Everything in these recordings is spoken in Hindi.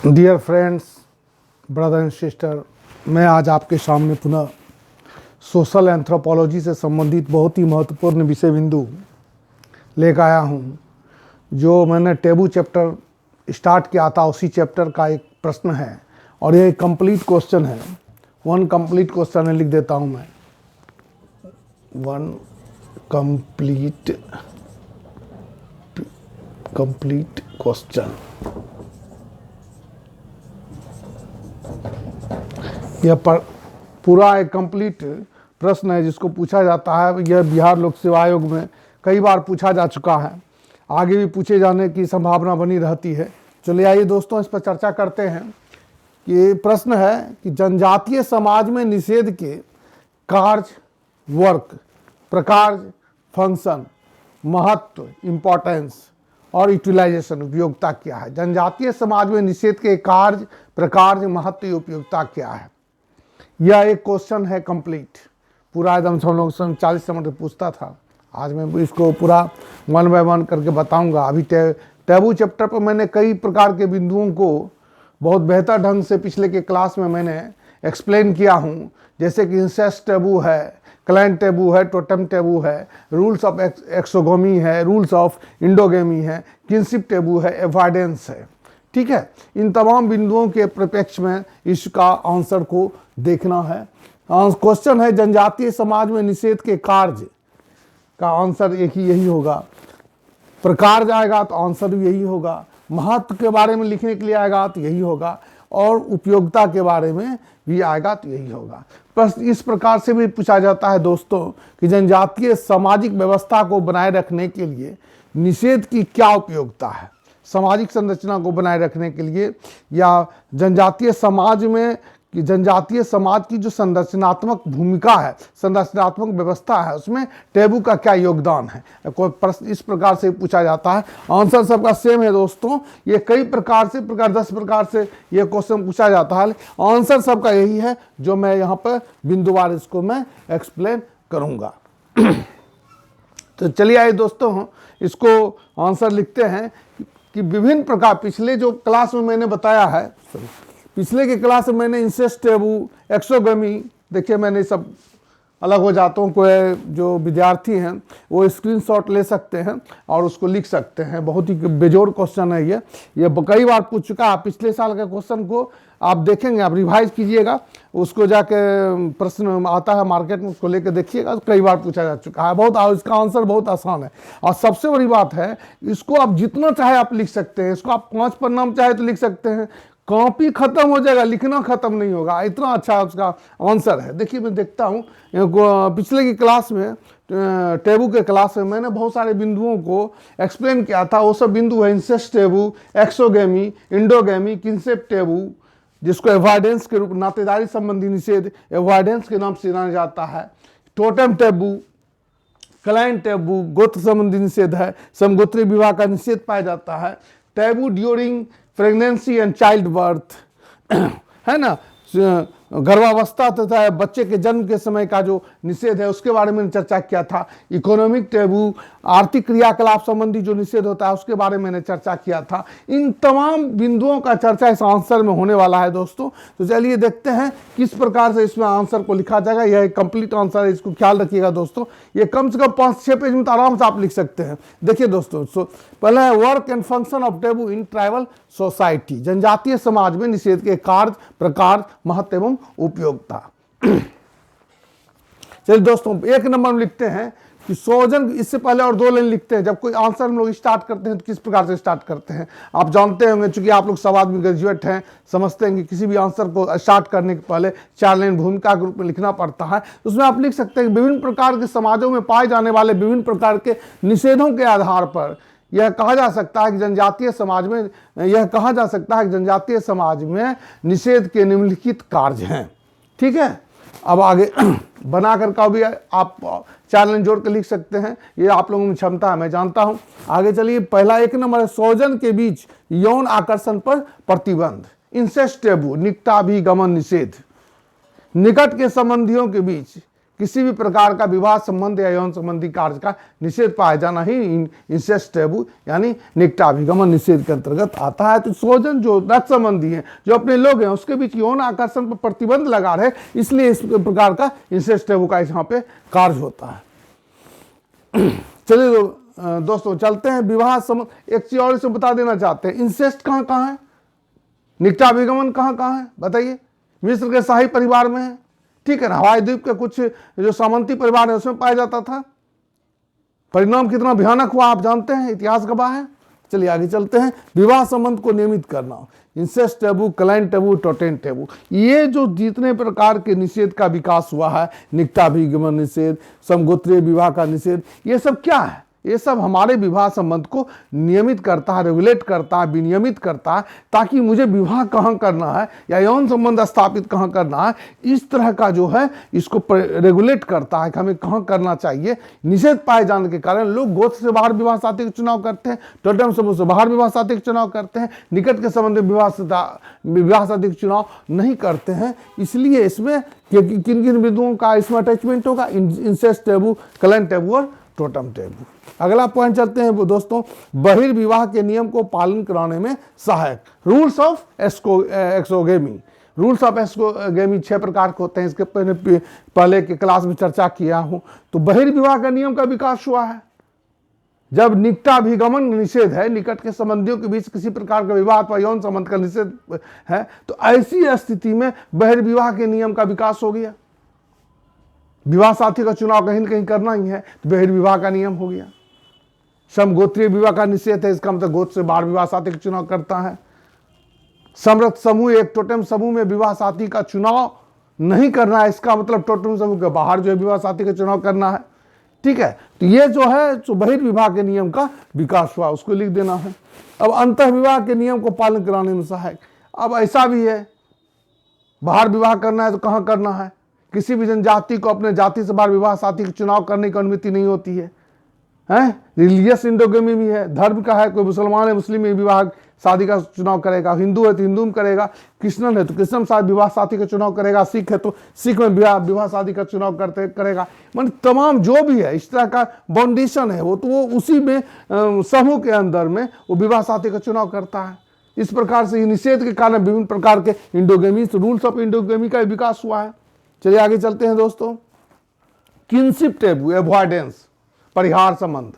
Dear friends, brother and sister, मैं आज आपके सामने पुनः सोशल एंथ्रोपोलॉजी से संबंधित बहुत ही महत्वपूर्ण विषय बिंदु लेकर आया हूँ। जो मैंने टैबू चैप्टर स्टार्ट किया था उसी चैप्टर का एक प्रश्न है और ये कंप्लीट क्वेश्चन है। वन कंप्लीट क्वेश्चन है, लिख देता हूँ मैं। One complete question. यह पूरा एक कंप्लीट प्रश्न है जिसको पूछा जाता है। यह बिहार लोक सेवा आयोग में कई बार पूछा जा चुका है, आगे भी पूछे जाने की संभावना बनी रहती है। चलिए आइए दोस्तों, इस पर चर्चा करते हैं। कि प्रश्न है कि जनजातीय समाज में निषेध के कार्य, वर्क, प्रकार, फंक्शन, महत्व, इम्पोर्टेंस और यूटिलाइजेशन, उपयोगिता क्या है। जनजातीय समाज में निषेध के कार्य, प्रकार, महत्व, उपयोगिता क्या है। यह एक क्वेश्चन है कंप्लीट, पूरा एकदम हम लोग 40 नंबर पूछता था। आज मैं इसको पूरा वन बाय वन करके बताऊंगा। अभी टैबू चैप्टर पर मैंने कई प्रकार के बिंदुओं को बहुत बेहतर ढंग से पिछले के क्लास में मैंने एक्सप्लेन किया हूं। जैसे कि इंसेस्ट टैबू है, क्लैन टैबू है, टोटम टैबू है, रूल्स ऑफ एक्सोगोमी है, रूल्स ऑफ इंडोगेमी है, किनशिप टैबू है, एवॉइडेंस है। ठीक है, इन तमाम बिंदुओं के परिप्रेक्ष्य में इसका आंसर को देखना है। क्वेश्चन है जनजातीय समाज में निषेध के कार्य का आंसर एक ही यही होगा। प्रकार जाएगा तो आंसर भी यही होगा। महत्व के बारे में लिखने के लिए आएगा तो यही होगा, और उपयोगिता के बारे में भी आएगा तो यही होगा। बस इस प्रकार से भी पूछा जाता है दोस्तों कि जनजातीय सामाजिक व्यवस्था को बनाए रखने के लिए निषेध की क्या उपयोगिता है। सामाजिक संरचना को बनाए रखने के लिए या जनजातीय समाज में कि जनजातीय समाज की जो संरचनात्मक भूमिका है, संरचनात्मक व्यवस्था है, उसमें टैबू का क्या योगदान है। कोई प्रश्न इस प्रकार से पूछा जाता है। आंसर सबका सेम है दोस्तों। ये कई प्रकार से 10 प्रकार से ये क्वेश्चन पूछा जाता है। आंसर सबका यही है जो मैं यहाँ पर बिंदुवार इसको मैं एक्सप्लेन करूँगा। तो चलिए आइए दोस्तों, इसको आंसर लिखते हैं कि विभिन्न प्रकार, पिछले जो क्लास में मैंने बताया है, पिछले के क्लास में मैंने इंसेस्ट टैबू, एक्सोगमी, देखिए मैंने सब अलग हो जाता हूँ। कोई जो विद्यार्थी हैं वो स्क्रीनशॉट ले सकते हैं और उसको लिख सकते हैं। बहुत ही बेजोड़ क्वेश्चन है ये कई बार पूछ चुका है। पिछले साल के क्वेश्चन को आप देखेंगे, आप रिवाइज कीजिएगा, उसको जाके प्रश्न आता है मार्केट में, उसको लेके देखिएगा, कई बार पूछा जा चुका है। बहुत इसका आंसर बहुत आसान है। और सबसे बड़ी बात है, इसको आप जितना चाहे आप लिख सकते हैं। इसको आप 5 पन्ना में चाहे तो लिख सकते हैं, कॉपी खत्म हो जाएगा, लिखना खत्म नहीं होगा। इतना अच्छा उसका आंसर है। देखिए मैं देखता हूँ पिछले की क्लास में, टैबू के क्लास में मैंने बहुत सारे बिंदुओं को एक्सप्लेन किया था। वो सब बिंदु है incest taboo, exogamy, endogamy, kinship taboo, जिसको एवॉइडेंस के रूप, नातेदारी संबंधी निषेध एवॉइडेंस के नाम से जाना जाता है। टोटम टैबू, क्लैन टैबू, गोत्र संबंधी निषेध है। समगोत्रीय विवाह का निषेध पाया जाता है। Taboo during pregnancy and child birth, है ना, गर्भावस्था तथा बच्चे के जन्म के समय का जो निषेध है उसके बारे में चर्चा किया था। इकोनॉमिक टैबू, आर्थिक क्रियाकलाप संबंधी जो निषेध होता है उसके बारे में मैंने चर्चा किया था। इन तमाम बिंदुओं का चर्चा इस आंसर में होने वाला है दोस्तों। तो चलिए देखते हैं किस प्रकार से इसमें आंसर को लिखा जाएगा। यह एक कंप्लीट आंसर है, इसको ख्याल रखिएगा दोस्तों। ये कम से कम 5-6 पेज में तो आराम से आप लिख सकते हैं। देखिए दोस्तों, पहले है work and function of taboo in tribal society. जनजातीय समाज में निषेध के कार्य, प्रकार, महत्व एवं उपयोगिता। चलिए दोस्तों, 1 नंबर में लिखते हैं कि सोजन। इससे पहले और 2 लाइन लिखते हैं। जब कोई आंसर हम लोग स्टार्ट करते हैं तो किस प्रकार से स्टार्ट करते हैं आप जानते होंगे। चूंकि आप लोग सब आदमी ग्रेजुएट हैं, समझते हैं कि किसी भी आंसर को स्टार्ट करने के पहले 4 लाइन भूमिका के रूप में लिखना पड़ता है। उसमें आप लिख सकते हैं कि विभिन्न प्रकार के समाजों में पाए जाने वाले विभिन्न प्रकार के निषेधों के आधार पर यह कहा जा सकता है कि जनजातीय समाज में, यह कहा जा सकता है कि जनजातीय समाज में निषेध के निम्नलिखित कार्य हैं। ठीक है, अब आगे बनाकर का भी आप 4 लाइन जोड़ के लिख सकते हैं। ये आप लोगों में क्षमता है, मैं जानता हूं। आगे चलिए, पहला 1 नंबर है स्वजन के बीच यौन आकर्षण पर प्रतिबंध। इंसेस्ट टैबू, निकटाभिगमन निषेध। निकट के संबंधियों के बीच किसी भी प्रकार का विवाह संबंध या यौन संबंधी कार्य का निषेध पाया जाना ही इंसेस्ट टैबू यानी निकटाभिगमन निषेध के अंतर्गत आता है। तो स्वजन जो रक्त संबंधी हैं, जो अपने लोग हैं, उसके बीच यौन आकर्षण पर प्रतिबंध लगा रहे, इसलिए इस प्रकार का इंसेस्ट टैबू का यहाँ पे कार्य होता है। चलिए दोस्तों चलते हैं विवाह संबंध। एक चीज और इसे बता देना चाहते हैं, इंसेस्ट कहाँ कहाँ है, निकटाभिगमन कहाँ कहाँ है बताइए। मिस्र के शाही परिवार में है, ठीक है ना। हवाई द्वीप के कुछ जो सामंती परिवार है उसमें पाया जाता था। परिणाम कितना भयानक हुआ आप जानते हैं, इतिहास गवाह है। चलिए आगे चलते हैं। विवाह संबंध को नियमित करना, incest taboo, clan taboo, totem taboo, ये जो जितने प्रकार के निषेध का विकास हुआ है, निकटाभिगमन निषेध, समगोत्रीय विवाह का निषेध, ये सब क्या है? ये सब हमारे विवाह संबंध को नियमित करता है, रेगुलेट करता है, विनियमित करता है, ताकि मुझे विवाह कहाँ करना है या यौन संबंध स्थापित कहाँ करना है, इस तरह का जो है इसको रेगुलेट करता है कि हमें कहाँ करना चाहिए। निषेध पाए जाने के कारण लोग गोत्र से बाहर विवाह साथी का चुनाव करते हैं, टोटेम समूह से बाहर विवाह साथी का चुनाव करते हैं, निकट के संबंध में विवाह साथी का चुनाव नहीं करते हैं। इसलिए इसमें किन किन बिंदुओं का इसमें अटैचमेंट होगा, इंसेस्ट टैबू, क्लाइन टैबू और टोटेम टैबू। अगला पॉइंट चलते हैं वो दोस्तों, बहिर्विवाह के नियम को पालन कराने में सहायक, rules of exogamy. Rules of exogamy 6 प्रकार के होते हैं, इसके पहले के क्लास में चर्चा किया हूं। तो बहिर्विवाह का नियम का विकास हुआ है जब निकटाभिगमन निषेध है, निकट के संबंधियों के बीच किसी प्रकार का विवाह अथवा यौन संबंध का निषेध है, तो ऐसी स्थिति में बहिर्विवाह के नियम का विकास हो गया। विवाह साथी का चुनाव कहीं न कहीं करना ही है, तो बहिर्विवाह का नियम हो गया। समगोत्रीय विवाह का निषेध है, इसका मतलब गोत्र से बाहर विवाह साथी का चुनाव करता है। समरथ समूह, एक टोटेम समूह में विवाह साथी का चुनाव नहीं करना है, इसका मतलब टोटेम समूह के बाहर जो है विवाह साथी का चुनाव करना है, ठीक है। तो ये जो है जो बहिर्विवाह के नियम का विकास हुआ, उसको लिख देना है। अब अंतःविवाह के नियम को पालन कराने में सहायक। अब ऐसा भी है, बाहर विवाह करना है तो कहाँ करना है, किसी भी जनजाति को अपने जाति से बाहर विवाह साथी का चुनाव करने की अनुमति नहीं होती है। रिलीजियस इंडोगेमी भी है, धर्म का है, कोई मुसलमान है मुस्लिम में विवाह शादी का चुनाव करेगा, हिंदू है तो हिंदू में करेगा, क्रिश्चियन है तो क्रिश्चियन साथ विवाह साथी का चुनाव करेगा, सिख है तो सिख में विवाह शादी का चुनाव करेगा। मान तमाम जो भी है इस तरह का बाउंडेशन है, वो तो वो उसी में समूह के अंदर में वो विवाह साथी का चुनाव करता है। इस प्रकार से निषेध के कारण विभिन्न प्रकार के इंडोगेमी, रूल्स ऑफ इंडोगेमी का विकास हुआ है। चलिए आगे चलते हैं दोस्तों। किनशिप टैबू, एवॉइडेंस, परिहार संबंध।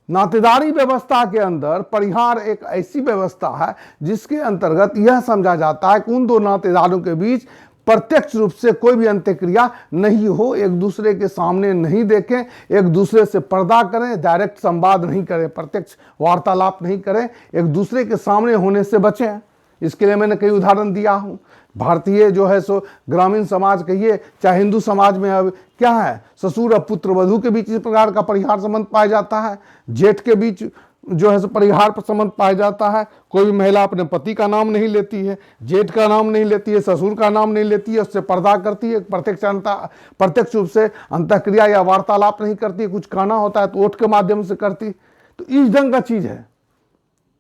नातेदारी व्यवस्था के अंदर परिहार एक ऐसी व्यवस्था है जिसके अंतर्गत यह समझा जाता है कि उन दो नातेदारों के बीच प्रत्यक्ष रूप से कोई भी अंत्यक्रिया नहीं हो, एक दूसरे के सामने नहीं देखें, एक दूसरे से पर्दा करें, डायरेक्ट संवाद नहीं करें, प्रत्यक्ष वार्तालाप नहीं करें, एक दूसरे के सामने होने से बचें। इसके लिए मैंने कई उदाहरण दिया हूं। भारतीय जो है सो ग्रामीण समाज कहिए चाहे हिंदू समाज में अब क्या है, ससुर और पुत्र वधू के बीच इस प्रकार का परिहार संबंध पाया जाता है। जेठ के बीच जो है सो परिहार संबंध पाया जाता है। कोई भी महिला अपने पति का नाम नहीं लेती है, जेठ का नाम नहीं लेती है, ससुर का नाम नहीं लेती है, उससे पर्दा करती है, प्रत्यक्ष रूप से अंतःक्रिया या वार्तालाप नहीं करती है। कुछ कहना होता है तो ओठ के माध्यम से करती। तो इस ढंग का चीज है।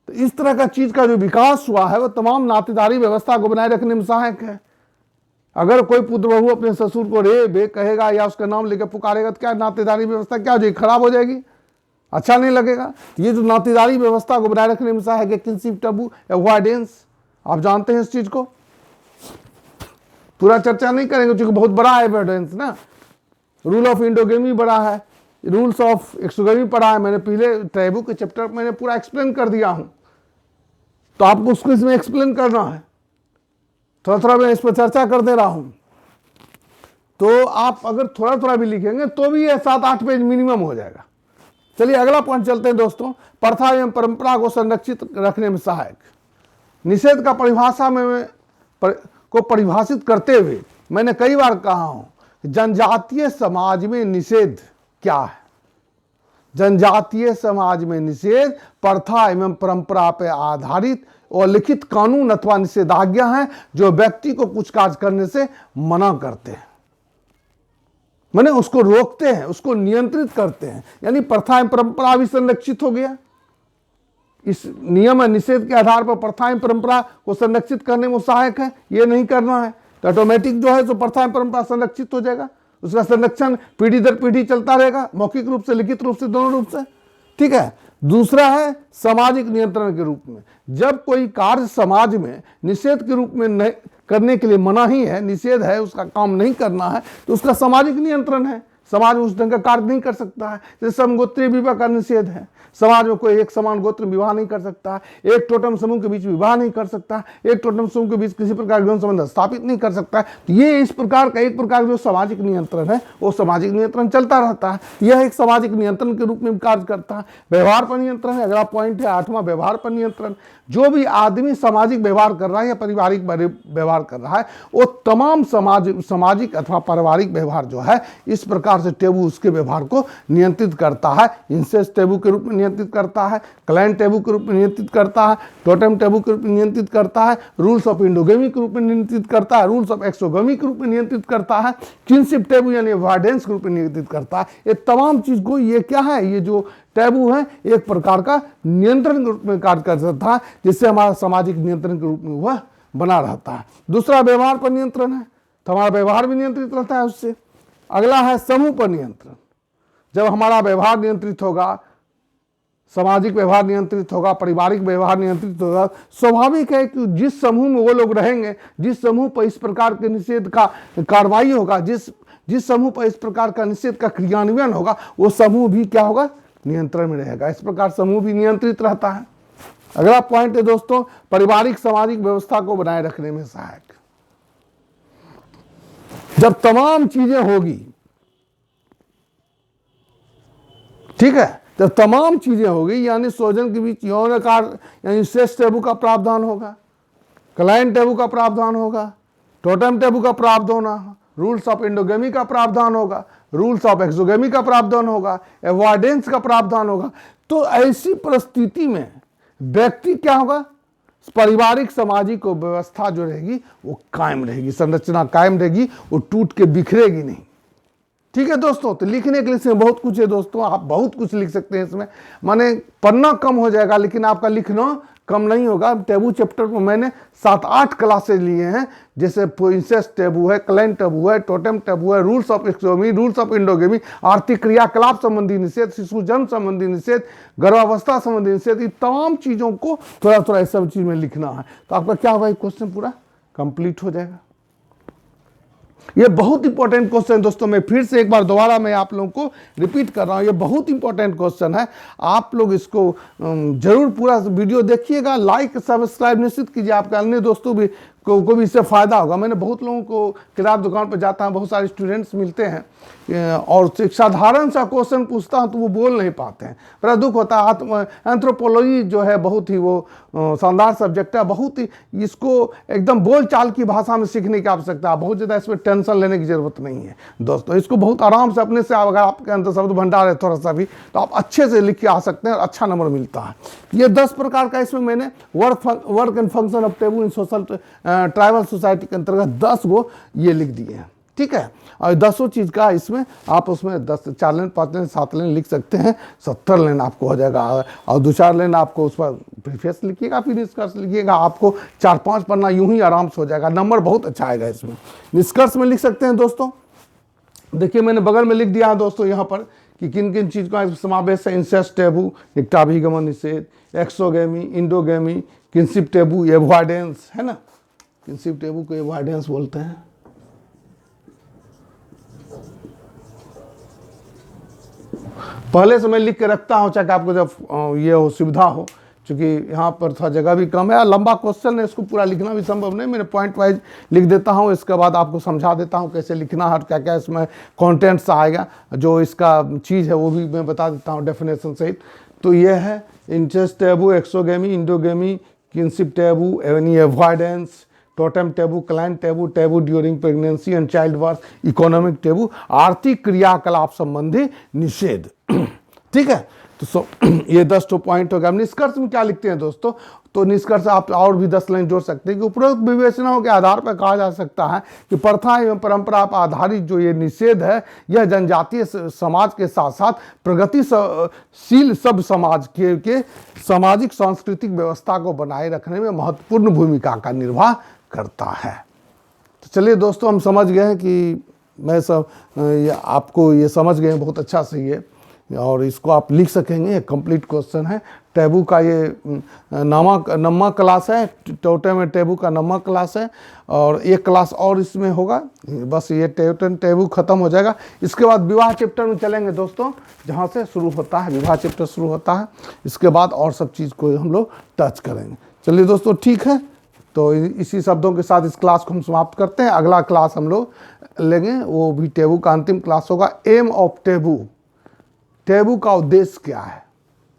तो इस तरह का चीज का जो विकास हुआ है वो तमाम नातेदारी व्यवस्था को बनाए रखने में सहायक है। अगर कोई पुत्र बहू अपने ससुर को रे बे कहेगा या उसका नाम लेकर पुकारेगा तो क्या नातेदारी व्यवस्था क्या हो जाएगी, खराब हो जाएगी, अच्छा नहीं लगेगा। ये जो नातेदारी व्यवस्था को बनाए रखने में सहायक है किनशिप टैबू, एवॉइडेंस। आप जानते हैं इस चीज को, पूरा चर्चा नहीं करेंगे क्योंकि बहुत बड़ा है एविडेंस ना। रूल ऑफ इंडोगेमी बड़ा है, रूल्स ऑफ एक्सोगेमी पढ़ा है मैंने, पहले टैबू के चैप्टर मैंने पूरा एक्सप्लेन कर दिया हूं, तो आपको उसको इसमें एक्सप्लेन करना है। थोड़ा थोड़ा मैं इस पर चर्चा कर दे रहा हूं, तो आप अगर थोड़ा थोड़ा भी लिखेंगे तो भी ये 7-8 पेज मिनिमम हो जाएगा। चलिए अगला पॉइंट चलते हैं दोस्तों, प्रथा एवं परंपरा को संरक्षित रखने में सहायक। निषेध का परिभाषा में को परिभाषित करते हुए मैंने कई बार कहा हूं, जनजातीय समाज में निषेध क्या है। जनजातीय समाज में निषेध प्रथा एवं परंपरा पर आधारित और लिखित कानून अथवा निषेधाज्ञा है जो व्यक्ति को कुछ कार्य करने से मना करते हैं, माने उसको रोकते हैं, उसको नियंत्रित करते हैं। यानी प्रथा एवं परंपरा भी संरक्षित हो गया। इस नियम निषेध के आधार पर प्रथा एवं परंपरा को संरक्षित करने में सहायक है। ये नहीं करना है तो ऑटोमेटिक जो है सो प्रथा एवं परंपरा संरक्षित हो जाएगा, उसका संरक्षण पीढ़ी दर पीढ़ी चलता रहेगा, मौखिक रूप से, लिखित रूप से, दोनों रूप से। ठीक है। दूसरा है सामाजिक नियंत्रण के रूप में। जब कोई कार्य समाज में निषेध के रूप में नहीं करने के लिए मनाही है, निषेध है, उसका काम नहीं करना है, तो उसका सामाजिक नियंत्रण है। समाज उस ढंग का कार्य नहीं कर सकता है। जैसे समगोत्रीय विवाह का निषेध है, समाज में कोई एक समान गोत्र में विवाह नहीं कर सकता है, एक टोटम समूह के बीच विवाह नहीं कर सकता है, एक टोटम समूह के बीच किसी प्रकार का संबंध स्थापित नहीं कर सकता है। तो ये इस प्रकार का एक प्रकार जो सामाजिक नियंत्रण है, वो सामाजिक नियंत्रण चलता रहता है। यह एक सामाजिक नियंत्रण के रूप में कार्य करता है। व्यवहार पर नियंत्रण है, अगला पॉइंट है 8वां, व्यवहार पर नियंत्रण। जो भी आदमी सामाजिक व्यवहार कर रहा है या पारिवारिक व्यवहार कर रहा है, वो तमाम सामाजिक अथवा पारिवारिक व्यवहार जो है, इस प्रकार से टेबू उसके व्यवहार को नियंत्रित करता है। इंसेस्ट टेबू के रूप में नियंत्रित करता है, क्लैन टेबू के रूप में नियंत्रित करता है, टोटेम टेबू के रूप में नियंत्रित करता है, रूल्स ऑफ इंडोगेमी के रूप में नियंत्रित करता है, रूल्स ऑफ एक्सोगेमी के रूप में नियंत्रित करता है, किनशिप टेबू यानी अवॉइडेंस के रूप में नियंत्रित करता है। ये तमाम चीज को, ये क्या है, ये जो टैबू है एक प्रकार का नियंत्रण के रूप में कार्य कर सकता है, जिससे हमारा सामाजिक नियंत्रण के रूप में वह बना रहता है। दूसरा व्यवहार पर नियंत्रण है, तो हमारा व्यवहार भी नियंत्रित रहता है उससे। अगला है समूह पर नियंत्रण। जब हमारा व्यवहार नियंत्रित होगा, सामाजिक व्यवहार नियंत्रित होगा, पारिवारिक व्यवहार नियंत्रित होगा, स्वाभाविक है कि जिस समूह में वो लोग रहेंगे, जिस समूह पर इस प्रकार के निषेध का कार्रवाई होगा, जिस समूह पर इस प्रकार का निषेध का क्रियान्वयन होगा, वो समूह भी क्या होगा, नियंत्रण में रहेगा। इस प्रकार समूह भी नियंत्रित रहता है। अगला पॉइंट है दोस्तों, पारिवारिक सामाजिक व्यवस्था को बनाए रखने में सहायक। जब तमाम चीजें होगी, ठीक है, जब तमाम चीजें होगी, यानी स्वजन के बीच यौन कार्य यानी इंसेस्ट टेबू का प्रावधान होगा, क्लाइन टेबू का प्रावधान होगा, टोटेम टेबू का प्रावधान होगा, रूल्स ऑफ इंडोगेमी का प्रावधान होगा, रूल्स ऑफ एक्सोगेमी का प्रावधान होगा, अवॉइडेंस का प्रावधान होगा। तो ऐसी परिस्थिति में व्यक्ति क्या होगा, पारिवारिक सामाजिक व्यवस्था जो रहेगी वो कायम रहेगी, संरचना कायम रहेगी, वो टूट के बिखरेगी नहीं। ठीक है दोस्तों, तो लिखने के लिए इसमें बहुत कुछ है दोस्तों, आप बहुत कुछ लिख सकते हैं इसमें। माने पन्ना कम हो जाएगा लेकिन आपका लिखना कम नहीं होगा। टेबू चैप्टर में मैंने 7-8 क्लासेज लिए हैं, जैसे इंसेस्ट टेबू है, क्लैन टेबू है, टोटेम टेबू है, rules of exogamy, rules of endogamy, आर्थिक क्रियाकलाप संबंधी निषेध, शिशु जन्म संबंधी निषेध, गर्भावस्था संबंधी निषेध, इन तमाम चीजों को थोड़ा थोड़ा इस सब चीज में लिखना है। तो आपका क्या होगा, क्वेश्चन पूरा कंप्लीट हो जाएगा। ये बहुत इंपॉर्टेंट क्वेश्चन है दोस्तों, मैं फिर से एक बार दोबारा मैं आप लोगों को रिपीट कर रहा हूँ, ये बहुत इंपॉर्टेंट क्वेश्चन है। आप लोग इसको जरूर पूरा वीडियो देखिएगा, लाइक सब्सक्राइब निश्चित कीजिए, आपके अन्य दोस्तों भी को भी इससे फ़ायदा होगा। मैंने बहुत लोगों को किताब दुकान पर जाता है, बहुत सारे स्टूडेंट्स मिलते हैं और एक साधारण सा क्वेश्चन पूछता हूँ तो वो बोल नहीं पाते हैं, बड़ा दुख होता है। एंथ्रोपोलॉजी जो है बहुत ही वो शानदार सब्जेक्ट है, बहुत ही इसको एकदम बोल चाल की भाषा में सीखने की आवश्यकता है, बहुत ज़्यादा इसमें टेंशन लेने की ज़रूरत नहीं है दोस्तों। इसको बहुत आराम से अपने से, अगर आपके अंदर शब्द भंडार है थोड़ा सा भी, तो आप अच्छे से लिख के आ सकते हैं और अच्छा नंबर मिलता है। ये 10 प्रकार का इसमें मैंने work and function of taboo in social tribal society के अंतर्गत 10 गो ये लिख दिए हैं। ठीक है, और 10 चीज़ का इसमें आप उसमें 10 4 लाइन 5 लाइन 7 लाइन लिख सकते हैं, 70 लाइन आपको हो जाएगा। और 2-4 लाइन आपको उस पर प्रीफेस लिखिएगा, फिर निष्कर्ष लिखिएगा, आपको 4-5 पन्ना यूं ही आराम से हो जाएगा, नंबर बहुत अच्छा आएगा इसमें। निष्कर्ष में लिख सकते हैं दोस्तों, देखिए मैंने बगल में लिख दिया है दोस्तों यहाँ पर कि किन किन चीज़ का समावेश है। इंसेस्ट टेबू, निकटाभिगमन निषेध, exogamy, endogamy, kinship taboo, avoidance, है ना, किनशिप टेबू को एवॉइडेंस बोलते हैं। पहले से मैं लिख के रखता हूँ चाहे आपको जब ये हो सुविधा हो, क्योंकि यहाँ पर थोड़ा जगह भी कम है, लंबा क्वेश्चन है, इसको पूरा लिखना भी संभव नहीं। मैंने पॉइंट वाइज लिख देता हूँ, इसके बाद आपको समझा देता हूँ कैसे लिखना है और क्या क्या इसमें कंटेंट्स आएगा, जो इसका चीज़ है वो भी मैं बता देता हूँ डेफिनेशन सहित। तो ये है incest taboo, exogamy, endogamy, kinship taboo, यानी avoidance, totem taboo, clan taboo, taboo during pregnancy and child birth, economic taboo, आर्थिक क्रियाकलाप संबंधी निषेध। ठीक है, तो ये 10 पॉइंट हो गया। निष्कर्ष में क्या लिखते हैं दोस्तों, तो निष्कर्ष आप और भी 10 लाइन जोड़ सकते हैं कि उपरोक्त विवेचनाओं के आधार पर कहा जा सकता है कि प्रथा एवं परंपरा पर आधारित जो ये निषेध है, यह जनजातीय समाज के साथ साथ प्रगतिशील सब समाज के सामाजिक सांस्कृतिक व्यवस्था को बनाए रखने में महत्वपूर्ण भूमिका का निर्वाह करता है। तो चलिए दोस्तों, हम समझ गए हैं कि मैं सब आपको ये समझ गए हैं बहुत अच्छा से ये, और इसको आप लिख सकेंगे। कंप्लीट क्वेश्चन है। टैबू का ये नम्मा क्लास है, टोटे में टैबू का नम्मा क्लास है, और एक क्लास और इसमें होगा, बस ये टैबू खत्म हो जाएगा। इसके बाद विवाह चैप्टर में चलेंगे दोस्तों, जहाँ से शुरू होता है विवाह चैप्टर शुरू होता है। इसके बाद और सब चीज़ को हम लोग टच करेंगे। चलिए दोस्तों, ठीक है, तो इसी शब्दों के साथ इस क्लास को हम समाप्त करते हैं। अगला क्लास हम लोग लेंगे, वो भी टैबू का अंतिम क्लास होगा। एम ऑफ टैबू, टैबू का उद्देश्य क्या है,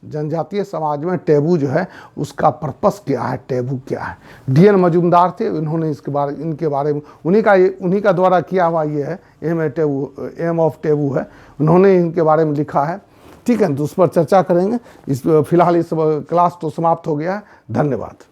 जनजातीय समाज में टैबू जो है उसका पर्पस क्या है, टैबू क्या है। डीएन मजूमदार थे, इन्होंने इनके बारे में उन्हीं का द्वारा किया हुआ ये है एम ऑफ टैबू है, उन्होंने इनके बारे में लिखा है। ठीक है, तो उस पर चर्चा करेंगे। फिलहाल इस क्लास तो समाप्त हो गया है। धन्यवाद।